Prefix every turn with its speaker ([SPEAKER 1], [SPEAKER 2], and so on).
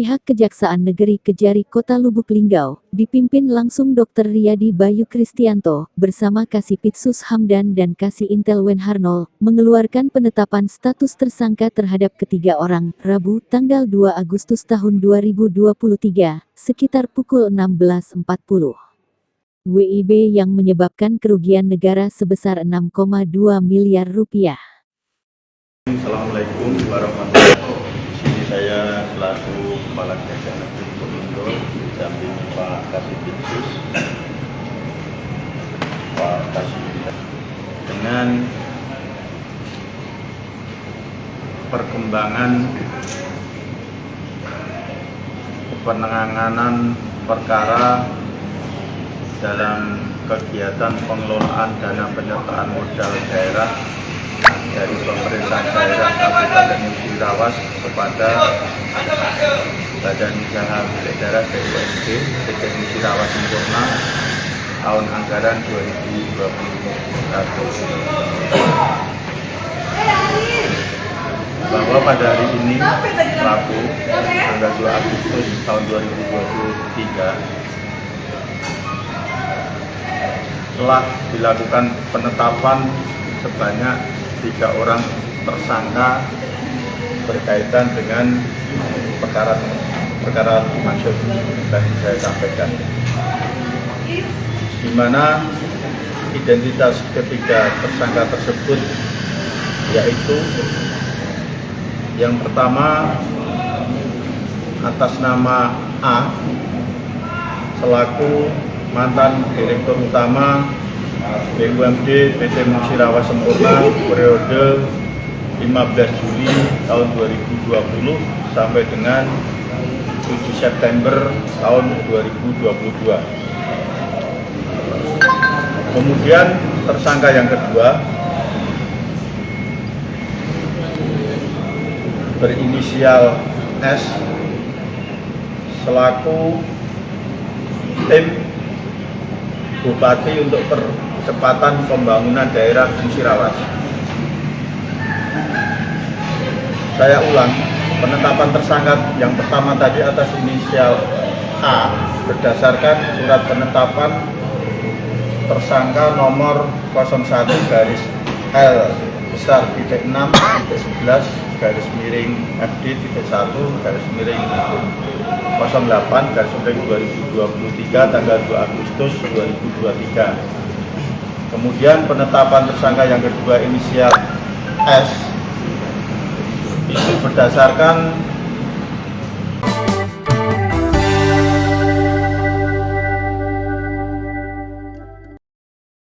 [SPEAKER 1] Pihak Kejaksaan Negeri Kejari Kota Lubuk Linggau, dipimpin langsung Dr. Riyadi Bayu Kristianto, bersama Kasipitsus Hamdan dan Kasih Intel Wenharnol, mengeluarkan penetapan status tersangka terhadap ketiga orang, Rabu, tanggal 2 Agustus tahun 2023, sekitar pukul 16.40. WIB yang menyebabkan kerugian negara sebesar 6,2 miliar rupiah.
[SPEAKER 2] Assalamualaikum warahmatullahi wabarakatuh. Di sini saya selaku Kepala Kejaksaan Negeri Kota didampingi Pak Kasipitsus, Pak Kasih, dengan perkembangan penanganan perkara dalam kegiatan pengelolaan dana penyertaan modal daerah dari pemerintah daerah Kabupaten Musirawas kepada Badan Usaha Milik Daerah BUMD PT Musirawas Sempurna tahun anggaran 2021. Bahwa pada hari ini, Rabu, tanggal 2 Agustus tahun 2023, telah dilakukan penetapan sebanyak 3 orang tersangka berkaitan dengan perkara dimaksud dan saya sampaikan, di mana identitas ketiga tersangka tersebut yaitu yang pertama atas nama A selaku mantan Direktur Utama BUMD PT Musirawas Sempurna periode 15 Juli tahun 2020 sampai dengan 7 September tahun 2022. Kemudian tersangka yang kedua berinisial S selaku tim Bupati untuk percepatan pembangunan daerah Musirawas. Saya ulang, penetapan tersangka yang pertama tadi atas inisial A berdasarkan surat penetapan tersangka nomor 01 garis L besar titik 6 titik 11 garis miring FD titik 1 garis miring 08 garis miring 2023 tanggal 2 Agustus 2023. Kemudian penetapan tersangka yang kedua inisial S itu berdasarkan